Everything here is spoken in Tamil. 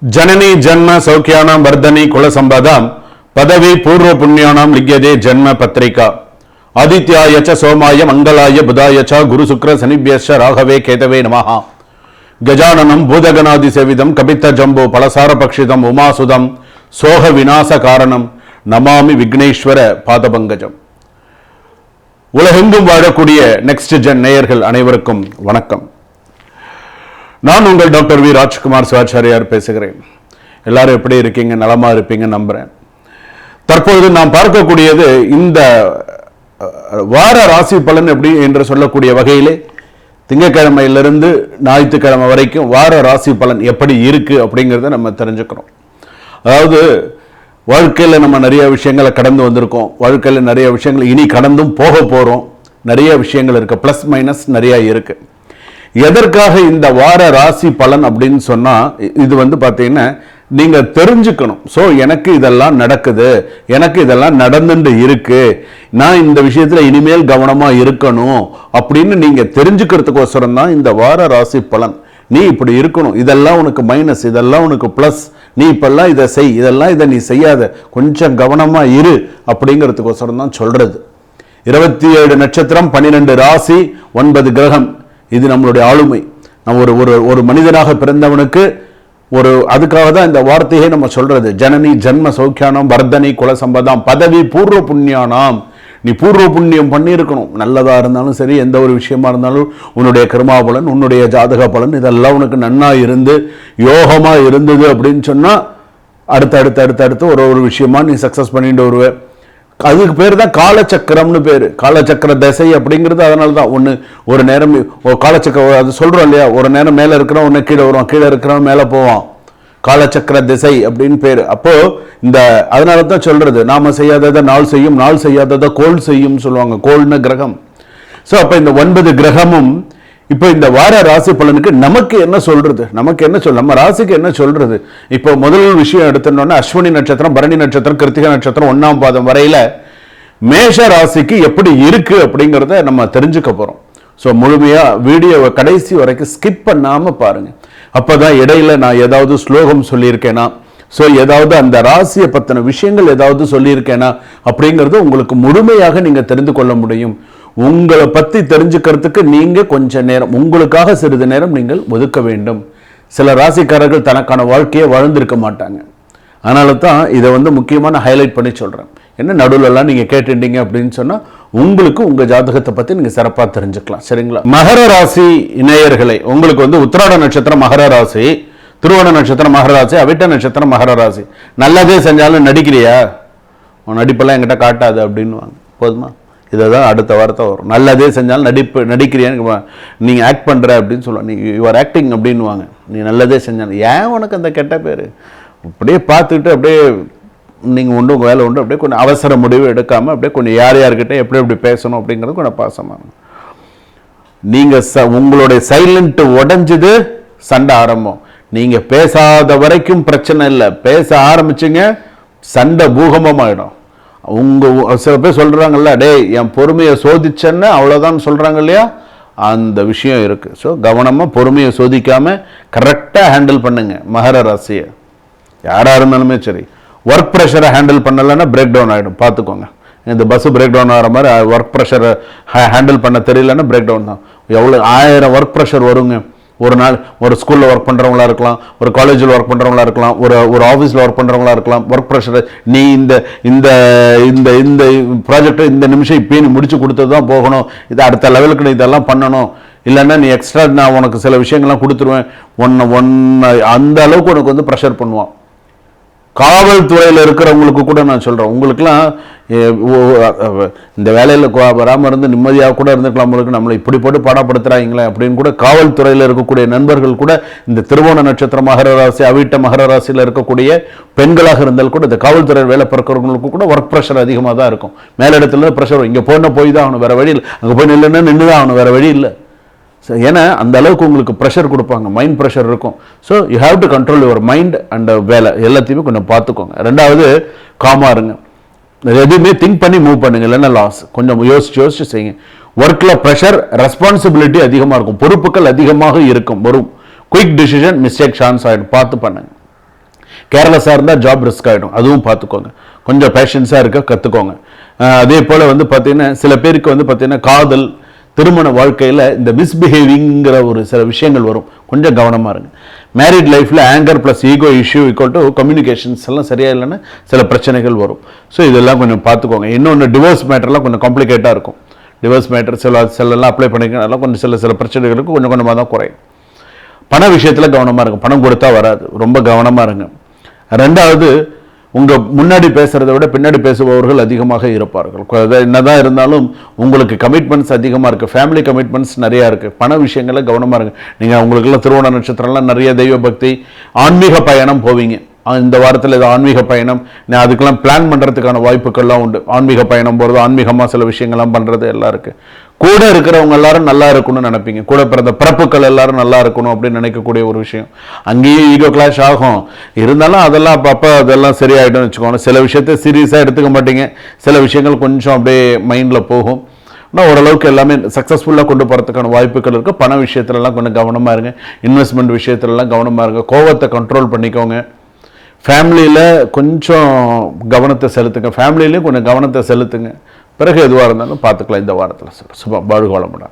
जननी जन्म सौख्यानां वर्धनी कुल संपदां पदवी पूर्व पुण्यानां लिख्यते जन्म पत्रिका आदित्याय च सोमाय मंगलाय बुधाय च गुरु शुक्र शनिभ्यश्च राघवे केतवे नमः गजाननं भूतगणादिसेवितं कपित्थ जम्बो फलसार पक्षितं उमासुदं सोह विनाश कारणं नमामि विघ्नेश्वर पादपங்கஜம். உலகெங்கும் வாழக்கூடிய நெக்ஸ்ட் ஜென் நேயர்கள் அனைவருக்கும் வணக்கம். நான் உங்கள் டாக்டர் வி ராஜ்குமார் சிவாச்சாரியார் பேசுகிறேன். எல்லாரும் எப்படி இருக்கீங்க? நலமா இருப்பீங்க நம்புறேன். தற்போது நாம் பார்க்கக்கூடியது இந்த வார ராசி பலன் எப்படி என்று சொல்லக்கூடிய வகையிலே திங்கட்கிழமையிலிருந்து ஞாயிற்றுக்கிழமை வரைக்கும் வார ராசி பலன் எப்படி இருக்கு அப்படிங்கிறத நம்ம தெரிஞ்சுக்கிறோம். அதாவது வாழ்க்கையில் நம்ம நிறைய விஷயங்களை கடந்து வந்திருக்கோம். வாழ்க்கையில் நிறைய விஷயங்கள் இனி கடந்தும் போக போகிறோம். நிறைய விஷயங்கள் இருக்குது, ப்ளஸ் மைனஸ் நிறைய இருக்குது. எதற்காக இந்த வார ராசி பலன் அப்படின்னு சொன்னால், இது பார்த்தீங்கன்னா நீங்கள் தெரிஞ்சுக்கணும். ஸோ எனக்கு இதெல்லாம் நடக்குது, எனக்கு இதெல்லாம் நடந்துட்டு இருக்கு, நான் இந்த விஷயத்தில் இனிமேல் கவனமாக இருக்கணும் அப்படின்னு நீங்கள் தெரிஞ்சுக்கிறதுக்கோசரம் தான் இந்த வார ராசி பலன். நீ இப்படி இருக்கணும், இதெல்லாம் உனக்கு மைனஸ், இதெல்லாம் உனக்கு ப்ளஸ், நீ இப்பெல்லாம் இதை செய், இதெல்லாம் இதை நீ செய்யாத, கொஞ்சம் கவனமாக இரு அப்படிங்கிறதுக்கோசரம் தான் சொல்கிறது. 27 நட்சத்திரம், 12 ராசி, 9 கிரகம், இது நம்மளுடைய ஆளுமை. நம்ம ஒரு மனிதனாக பிறந்தவனுக்கு அதுக்காக தான் இந்த வார்த்தையை நம்ம சொல்றது. ஜனனி ஜன்ம சௌக்கியானம் வர்தனி குல சம்பதாம் பதவி பூர்வ புண்ணியானாம். நீ பூர்வ புண்ணியம் பண்ணியிருக்கணும். நல்லதா இருந்தாலும் சரி, எந்த ஒரு விஷயமா இருந்தாலும் உன்னுடைய கர்மா பலன், உன்னுடைய ஜாதக பலன் இதெல்லாம் உனக்கு நன்னா இருந்து யோகமா இருந்தது அப்படின்னு சொன்னா அடுத்து ஒரு விஷயமா நீ சக்சஸ் பண்ணிட்டு வருவே. அதுக்கு பேர் தான் காலச்சக்கரம்னு பேர். காலச்சக்கர தசை அப்படிங்கிறது அதனால தான். ஒரு நேரம் காலச்சக்கரம் அது சொல்கிறோம் இல்லையா, ஒரு நேரம் மேலே இருக்கிறோம், ஒன்று கீழே வருவான், கீழே இருக்கிறவன் மேலே போவான், காலச்சக்கர திசை அப்படின்னு பேர். அப்போது அதனால தான் சொல்கிறது, நாம் செய்யாததை நாள் செய்யும், நாள் செய்யாததை கோள் செய்யும் சொல்லுவாங்க. கோள்னு கிரகம். ஸோ அப்போ இந்த 9 கிரகமும் இப்போ இந்த வார ராசி பலனுக்கு நமக்கு என்ன சொல்றது, நம்ம ராசிக்கு என்ன சொல்றது? இப்போ முதல் விஷயம் எடுத்தோம்னா அஸ்வினி நட்சத்திரம், பரணி நட்சத்திரம், கிருத்திகை நட்சத்திரம் 1ஆம் பாதம் வரையில மேஷ ராசிக்கு எப்படி இருக்கு அப்படிங்கிறத நம்ம தெரிஞ்சுக்க போறோம். ஸோ முழுமையா வீடியோவை கடைசி வரைக்கும் ஸ்கிப் பண்ணாம பாருங்க. அப்பதான் இடையில நான் ஏதாவது ஸ்லோகம் சொல்லியிருக்கேனா, ஸோ ஏதாவது அந்த ராசியை பற்றின விஷயங்கள் ஏதாவது சொல்லியிருக்கேனா அப்படிங்கிறது உங்களுக்கு முழுமையாக நீங்க தெரிந்து கொள்ள முடியும். உங்களை பற்றி தெரிஞ்சுக்கிறதுக்கு நீங்க கொஞ்ச நேரம், உங்களுக்காக சிறிது நேரம் நீங்கள் ஒதுக்க வேண்டும். சில ராசிக்காரர்கள் தனக்கான வாழ்க்கையை வாழ்ந்திருக்க மாட்டாங்க. அதனால தான் இதை முக்கியமான ஹைலைட் பண்ணி சொல்றேன். என்ன நடுவுலலாம் நீங்க கேட்டுட்டீங்க அப்படின்னு சொன்னா உங்களுக்கு உங்க ஜாதகத்தை பத்தி நீங்க சிறப்பாக தெரிஞ்சுக்கலாம். சரிங்களா? மகர ராசி நேயர்களை, உங்களுக்கு உத்திராட நட்சத்திரம் மகர ராசி, திருவோண நட்சத்திரம் மகர ராசி, அவிட்ட நட்சத்திரம் மகர ராசி. நல்லதே செஞ்சாலும் நடிக்கிறியா, உன் நடிப்பெல்லாம் என்கிட்ட காட்டாது அப்படின்னு போதுமா? இதை தான் அடுத்த வார்த்தை வரும். நல்லதே செஞ்சாலும் நடிக்கிறியான்னு நீங்கள் ஆக்ட் பண்ணுற அப்படின்னு சொல்லுவாங்க. நீ யுவர் ஆக்டிங் அப்படின்வாங்க. நீ நல்லதே செஞ்சாலும் ஏன் உனக்கு அந்த கெட்ட பேர்? அப்படியே பார்த்துக்கிட்டு அப்படியே நீங்கள் உண்டு வேலை உண்டு, அப்படியே கொஞ்சம் அவசர முடிவு எடுக்காமல் அப்படியே கொஞ்சம் யார்கிட்ட எப்படி பேசணும் அப்படிங்கிறது கொஞ்சம் பாசமாக. நீங்கள் உங்களுடைய சைலண்ட் உடஞ்சது சண்டை ஆரம்பம். நீங்கள் பேசாத வரைக்கும் பிரச்சனை இல்லை, பேச ஆரம்பிச்சிங்க சண்டை பூகம்பமாயிடும். சில பேர் சொல்றாங்கல்ல, டே என் பொறுமையை சோதிச்சேன்னு அவ்வளோதான் சொல்றாங்க இல்லையா, அந்த விஷயம் இருக்கு. ஸோ கவனமாக பொறுமையை சோதிக்காம கரெக்டாக ஹேண்டில் பண்ணுங்க மகர ராசியை. யாராக இருந்தாலுமே சரி, ஒர்க் ப்ரெஷரை ஹேண்டில் பண்ணலைன்னா பிரேக் டவுன் ஆகிடும். பார்த்துக்கோங்க. இந்த பஸ்ஸு பிரேக் டவுன் ஆகிற மாதிரி ஒர்க் ப்ரெஷரை ஹேண்டில் பண்ண தெரியலன்னா பிரேக் டவுன் தான். எவ்வளோ 1000 ஒர்க் ப்ரெஷர் வருங்க. ஒரு நாள் ஒரு ஸ்கூலில் ஒர்க் பண்ணுறவங்களா இருக்கலாம், ஒரு காலேஜில் ஒர்க் பண்ணுறவங்களா இருக்கலாம், ஒரு ஆஃபீஸில் ஒர்க் பண்ணுறவங்களா இருக்கலாம். ஒர்க் ப்ரெஷர், நீ இந்த இந்த இந்த இந்த ப்ராஜெக்டை இந்த நிமிஷம் இப்பயே நீ முடிச்சு கொடுத்து தான் போகணும், இது அடுத்த லெவலுக்கு நீ இதெல்லாம் பண்ணணும், இல்லைன்னா நீ எக்ஸ்ட்ரா நான் உனக்கு சில விஷயங்கள்லாம் கொடுத்துருவேன், அந்த அளவுக்கு உனக்கு ப்ரெஷர் பண்ணுவான். காவல்துறையில் இருக்கிறவங்களுக்கு கூட நான் சொல்கிறேன், உங்களுக்குலாம் இந்த வேலையில் வராமல் இருந்து நிம்மதியாக கூட இருந்துக்கலாம், உங்களுக்கு நம்மளை இப்படி போட்டு பாடப்படுத்துகிறாங்களே அப்படின்னு கூட காவல்துறையில் இருக்கக்கூடிய நண்பர்கள் கூட இந்த திருவோண நட்சத்திரம் மகர ராசி, அவிட்ட மகர ராசியில் இருக்கக்கூடிய பெண்களாக இருந்தால் கூட இந்த காவல்துறையில் வேலை பார்க்குறவங்களுக்கு கூட ஒர்க் ப்ரெஷர் அதிகமாக தான் இருக்கும். மேலிடத்துல ப்ரெஷர், இங்கே போய் தான் ஆகணும், வேறு வழி இல்லை, அங்கே போய் நில்லுன்னா நின்று தான் ஆகணும், வேறு வழி இல்லை. ஏன்னா அந்த அளவுக்கு உங்களுக்கு ப்ரெஷர் கொடுப்பாங்க, மைண்ட் ப்ரெஷர் இருக்கும். So you have to control your mind and வேலை எல்லாத்தையுமே கொஞ்சம் பார்த்துக்கோங்க. ரெண்டாவது காமா இருங்க, எதுவுமே திங்க் பண்ணி மூவ் பண்ணுங்க, இல்லைன்னா லாஸ். கொஞ்சம் யோசிச்சு செய்யுங்க. ஒர்க்கில் ப்ரெஷர், ரெஸ்பான்சிபிலிட்டி அதிகமாக இருக்கும், பொறுப்புகள் அதிகமாக இருக்கும், வரும். குயிக் டிசிஷன் மிஸ்டேக் சான்ஸ் ஆகிடும், பார்த்து பண்ணுங்க. கேர்லெஸ்ஸாக இருந்தால் ஜாப் ரிஸ்க் ஆகிடும், அதுவும் பார்த்துக்கோங்க. கொஞ்சம் பேஷன்ஸாக இருக்க கற்றுக்கோங்க. அதே போல் வந்து பார்த்தீங்கன்னா சில பேருக்கு வந்து பார்த்தீங்கன்னா காதல் திருமண வாழ்க்கையில் இந்த மிஸ்பிஹேவிங்கிற ஒரு சில விஷயங்கள் வரும், கொஞ்சம் கவனமாக இருங்க. மேரிட் லைஃப்பில் anger plus ego issue equal to communications எல்லாம் சரியா இல்லைன்னா சில பிரச்சனைகள் வரும். ஸோ இதெல்லாம் கொஞ்சம் பார்த்துக்கோங்க. இன்னொன்று டிவோர்ஸ் மேட்டர்லாம் கொஞ்சம் காம்ப்ளிகேட்டாக இருக்கும். டிவோர்ஸ் மேட்டர் சிலெல்லாம் அப்ளை பண்ணிக்கலாம், கொஞ்சம் சில பிரச்சனைகளுக்கு கொஞ்சம் கொஞ்சமாக தான் குறையும். பண விஷயத்தில் கவனமாக இருங்க, பணம் கொடுத்தா வராது, ரொம்ப கவனமாக இருங்க. ரெண்டாவது, உங்கள் முன்னாடி பேசுகிறத விட பின்னாடி பேசுபவர்கள் அதிகமாக இருப்பார்கள். என்னதான் இருந்தாலும் உங்களுக்கு கமிட்மெண்ட்ஸ் அதிகமாக இருக்குது, ஃபேமிலி கமிட்மெண்ட்ஸ் நிறையா இருக்குது. பண விஷயங்களில் கவனமாக இருங்க. நீங்கள் உங்களுக்கெல்லாம் திருவோண நட்சத்திரம்லாம் நிறைய தெய்வ பக்தி ஆன்மீக பயணம் போவீங்க. இந்த வாரத்தில் இது ஆன்மீக பயணம், நான் அதுக்கெல்லாம் பிளான் பண்ணுறதுக்கான வாய்ப்புகள்லாம் உண்டு. ஆன்மீக பயணம் போகிறது, ஆன்மீகமாக சில விஷயங்கள்லாம் பண்ணுறது எல்லாம் இருக்குது. கூட இருக்கிறவங்க எல்லாரும் நல்லா இருக்கணும்னு நினைப்பீங்க, கூட பிறந்த பிறப்புகள் எல்லாரும் நல்லா இருக்கணும் அப்படின்னு நினைக்கக்கூடிய ஒரு விஷயம். அங்கேயும் ஈகோ கிளாஷ் ஆகும், இருந்தாலும் அதெல்லாம் அப்பப்போ அதெல்லாம் சரியாயிடும்னு வச்சுக்கோங்க. சில விஷயத்தை சீரியஸாக எடுத்துக்க மாட்டீங்க, சில விஷயங்கள் கொஞ்சம் அப்படியே மைண்டில் போகும். ஆனால் ஓரளவுக்கு எல்லாமே சக்ஸஸ்ஃபுல்லாக கொண்டு போகிறதுக்கான வாய்ப்புகள் இருக்குது. பண விஷயத்துலலாம் கொஞ்சம் கவனமாக இருங்க, இன்வெஸ்ட்மெண்ட் விஷயத்துலலாம் கவனமாக இருங்க, கோவத்தை கண்ட்ரோல் பண்ணிக்கோங்க. ஃபேமிலியில் கொஞ்சம் கவனத்தை செலுத்துங்க, ஃபேமிலியிலையும் கொஞ்சம் கவனத்தை செலுத்துங்க. பிறகு எதுவாக இருந்தாலும் பார்த்துக்கலாம் இந்த வாரத்தில். சார் சுபம் வாழ்க வளமுடன்.